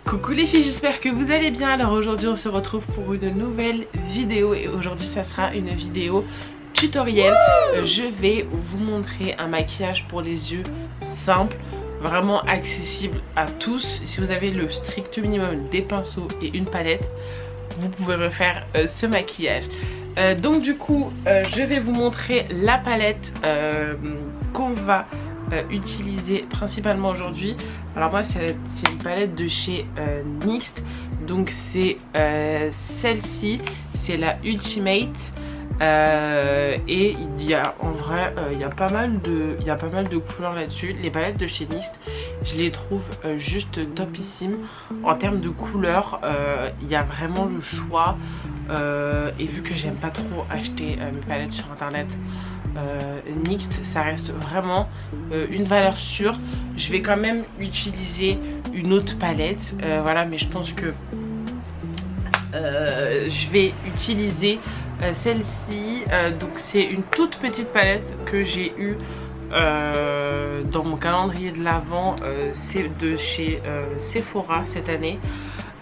Coucou les filles, j'espère que vous allez bien. Alors aujourd'hui on se retrouve pour une nouvelle vidéo et aujourd'hui ça sera une vidéo tutoriel. Je vais vous montrer un maquillage pour les yeux simple, vraiment accessible à tous. Si vous avez le strict minimum des pinceaux et une palette, vous pouvez me faire ce maquillage. Donc du coup je vais vous montrer la palette qu'on va utiliser principalement aujourd'hui. Alors moi c'est une palette de chez NYX, donc c'est celle-ci, c'est la Ultimate. Et il y a en vrai il y a pas mal de couleurs là-dessus. Les palettes de chez NYX, je les trouve juste topissimes en termes de couleurs. Il y a vraiment le choix et vu que j'aime pas trop acheter mes palettes sur internet, NYX ça reste vraiment une valeur sûre. Je vais quand même utiliser une autre palette, voilà, mais je pense que je vais utiliser celle-ci. Donc c'est une toute petite palette que j'ai eue dans mon calendrier de l'Avent, c'est de chez Sephora cette année.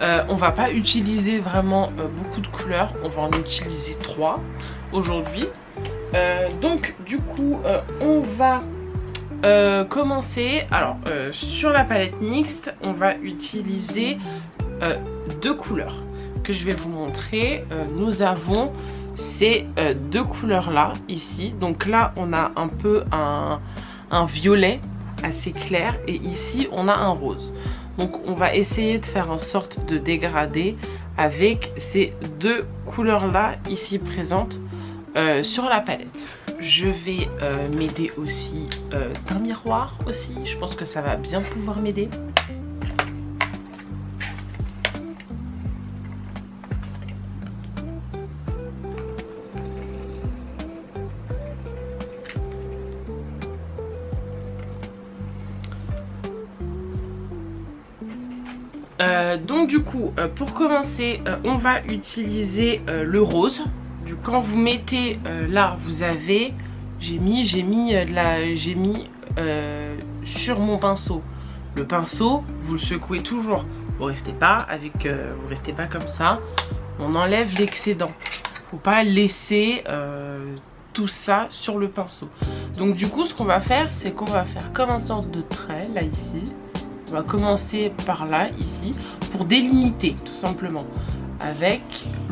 On va pas utiliser vraiment beaucoup de couleurs, on va en utiliser 3 aujourd'hui. Donc du coup on va commencer. Alors sur la palette NYX on va utiliser 2 couleurs que je vais vous montrer. Nous avons ces 2 couleurs là ici. Donc là on a un peu un violet assez clair et ici on a un rose. Donc on va essayer de faire en sorte de dégrader avec ces 2 couleurs là ici présentes sur la palette. Je vais m'aider aussi d'un miroir aussi. Je pense que ça va bien pouvoir m'aider. Donc du coup pour commencer on va utiliser le rose. Quand vous mettez là vous avez j'ai mis sur mon pinceau. Le pinceau vous le secouez toujours, vous restez pas comme ça, on enlève l'excédent, faut pas laisser tout ça sur le pinceau. Donc du coup ce qu'on va faire, c'est qu'on va faire comme une sorte de trait là ici. On va commencer par là ici pour délimiter tout simplement avec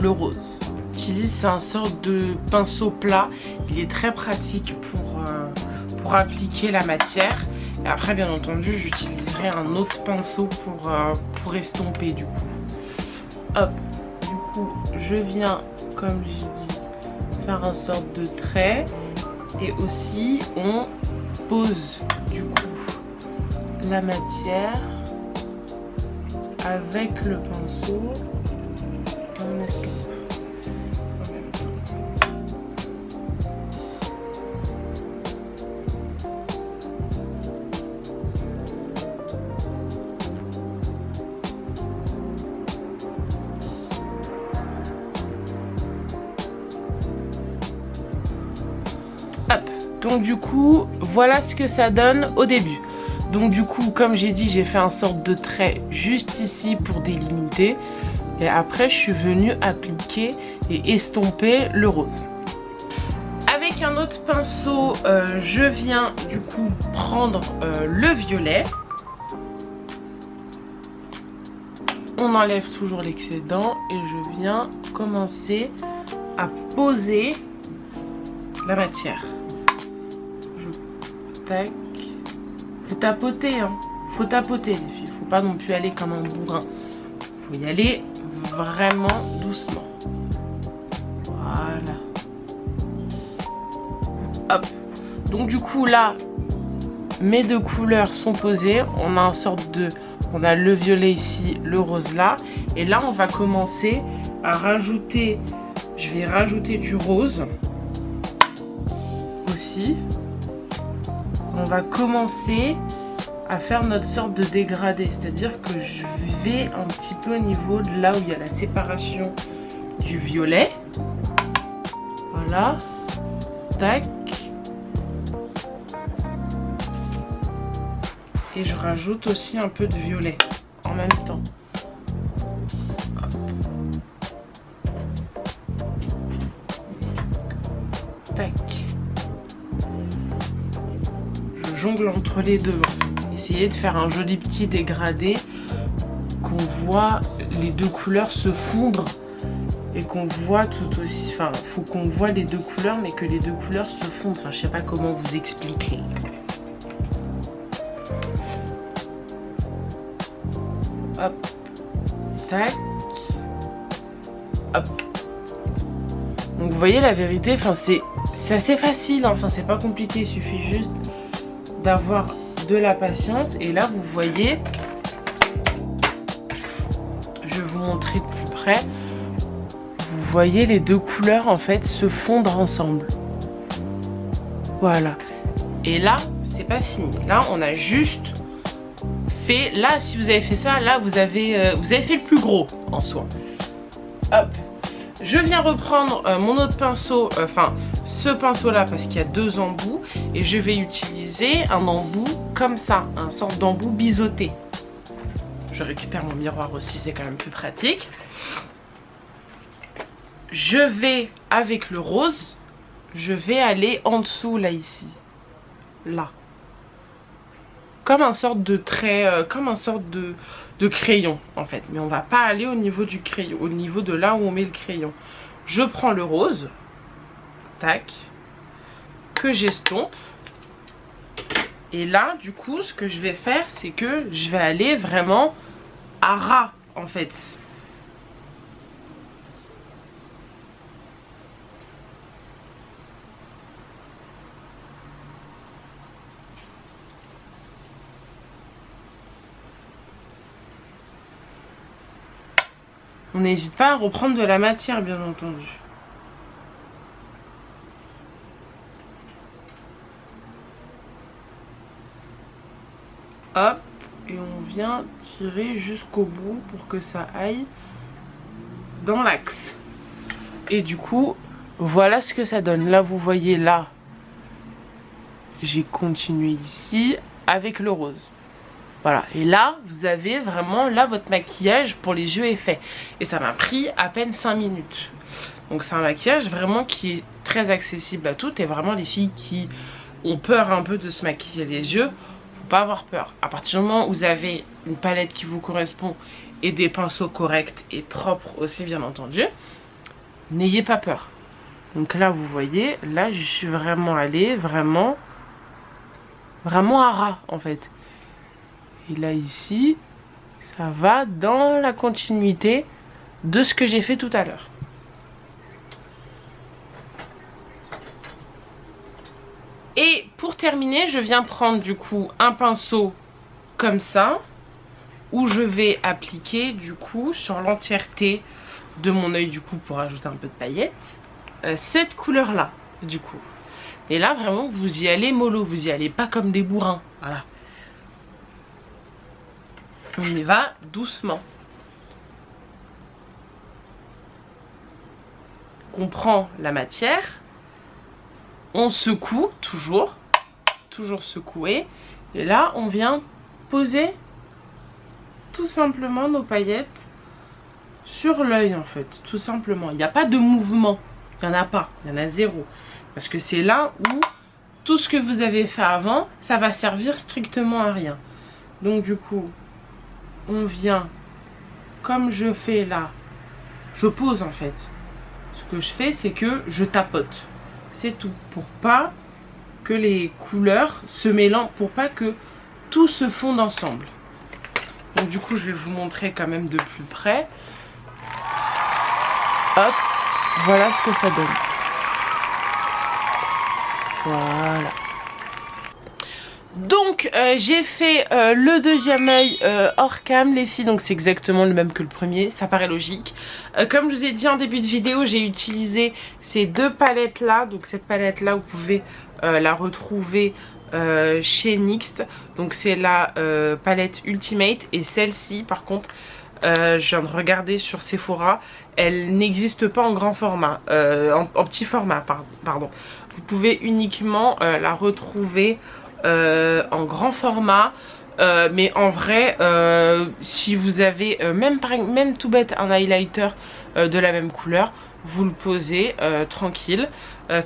le rose. J'utilise, c'est un sorte de pinceau plat, il est très pratique pour appliquer la matière. Et après bien entendu j'utiliserai un autre pinceau pour estomper du coup. Hop, du coup je viens comme j'ai dit faire un sorte de trait et aussi on pose du coup la matière avec le pinceau et on estompe. Hop, donc du coup voilà ce que ça donne au début. Donc du coup comme j'ai dit j'ai fait un sorte de trait juste ici pour délimiter et après je suis venue appliquer et estomper le rose. Avec un autre pinceau je viens du coup prendre le violet. On enlève toujours l'excédent et je viens commencer à poser la matière. Tac. Faut tapoter, hein. Faut tapoter les filles. Faut pas non plus aller comme un bourrin. Faut y aller vraiment doucement. Voilà. Hop. Donc du coup là, mes 2 couleurs sont posées. On a une sorte de, on a le violet ici, le rose là. Et là on va commencer à rajouter. Je vais rajouter du rose aussi. On va commencer à faire notre sorte de dégradé, c'est-à-dire que je vais un petit peu au niveau de là où il y a la séparation du violet. Voilà, tac. Et je rajoute aussi un peu de violet en même temps. Tac. Je jongle entre les deux. Essayez de faire un joli petit dégradé, qu'on voit les deux couleurs se fondre et qu'on voit tout aussi, enfin faut qu'on voit les deux couleurs mais que les deux couleurs se fondent, enfin je sais pas comment vous expliquer. Hop, tac, hop. Donc vous voyez la vérité, enfin c'est assez facile, hein. Enfin c'est pas compliqué, il suffit juste d'avoir de la patience. Et là vous voyez, je vais vous montrer de plus près, vous voyez les deux couleurs en fait se fondre ensemble. Voilà. Et là c'est pas fini, là on a juste fait, là si vous avez fait ça, là vous avez fait le plus gros en soi. Hop, je viens reprendre mon autre pinceau, enfin ce pinceau là parce qu'il y a deux embouts, et je vais utiliser un embout comme ça, un sorte d'embout biseauté. Je récupère mon miroir aussi, c'est quand même plus pratique. Je vais avec le rose, je vais aller en dessous là, ici, là, comme un sorte de trait, comme un sorte de crayon en fait, mais on va pas aller au niveau du crayon, au niveau de là où on met le crayon. Je prends le rose, tac, que j'estompe, et là du coup ce que je vais faire c'est que je vais aller vraiment à ras en fait. On n'hésite pas à reprendre de la matière bien entendu. Hop, et on vient tirer jusqu'au bout pour que ça aille dans l'axe. Et du coup, voilà ce que ça donne. Là, vous voyez, là, j'ai continué ici avec le rose. Voilà, et là, vous avez vraiment, là, votre maquillage pour les yeux est fait. Et ça m'a pris à peine 5 minutes. Donc c'est un maquillage vraiment qui est très accessible à toutes. Et vraiment, les filles qui ont peur un peu de se maquiller les yeux, pas avoir peur. À partir du moment où vous avez une palette qui vous correspond et des pinceaux corrects et propres aussi bien entendu, n'ayez pas peur. Donc là vous voyez, là je suis vraiment allée vraiment à ras en fait. Et là ici ça va dans la continuité de ce que j'ai fait tout à l'heure. Et pour terminer, je viens prendre du coup un pinceau comme ça, où je vais appliquer du coup sur l'entièreté de mon œil du coup pour ajouter un peu de paillettes, cette couleur là du coup. Et là vraiment vous y allez mollo, vous y allez pas comme des bourrins, voilà. On y va doucement. On prend la matière. On secoue toujours secouer, et là on vient poser tout simplement nos paillettes sur l'œil en fait, tout simplement. Il n'y a pas de mouvement, il n'y en a pas, il y en a zéro, parce que c'est là où tout ce que vous avez fait avant, ça va servir strictement à rien. Donc du coup, on vient, comme je fais là, je pose en fait. Ce que je fais, c'est que je tapote. C'est tout, pour pas que les couleurs se mélangent, pour pas que tout se fonde ensemble. Donc du coup je vais vous montrer quand même de plus près. Hop, voilà ce que ça donne. Voilà. Donc j'ai fait le deuxième œil hors cam les filles, donc c'est exactement le même que le premier, ça paraît logique. Comme je vous ai dit en début de vidéo, j'ai utilisé ces deux palettes là, donc cette palette là vous pouvez la retrouver chez NYX, donc c'est la palette Ultimate, et celle-ci par contre je viens de regarder sur Sephora, elle n'existe pas en grand format, en petit format pardon. Vous pouvez uniquement la retrouver en grand format Mais en vrai, si vous avez même tout bête un highlighter de la même couleur, vous le posez tranquille,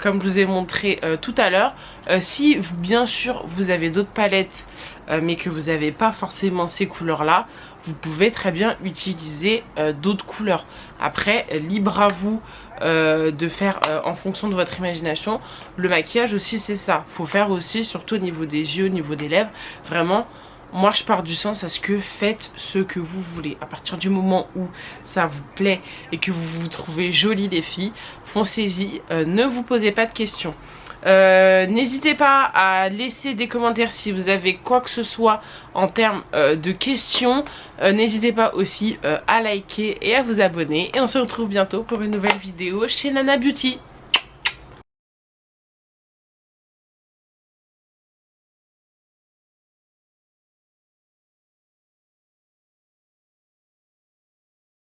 comme je vous ai montré tout à l'heure. Si bien sûr vous avez d'autres palettes mais que vous n'avez pas forcément ces couleurs là, vous pouvez très bien utiliser d'autres couleurs. Après, libre à vous de faire en fonction de votre imagination. Le maquillage aussi c'est ça, faut faire aussi surtout au niveau des yeux, au niveau des lèvres. Vraiment, moi je pars du sens à ce que faites ce que vous voulez. À partir du moment où ça vous plaît et que vous vous trouvez jolie les filles, foncez-y, ne vous posez pas de questions. N'hésitez pas à laisser des commentaires si vous avez quoi que ce soit en termes de questions. N'hésitez pas aussi à liker et à vous abonner. Et on se retrouve bientôt pour une nouvelle vidéo chez Nana Beauty.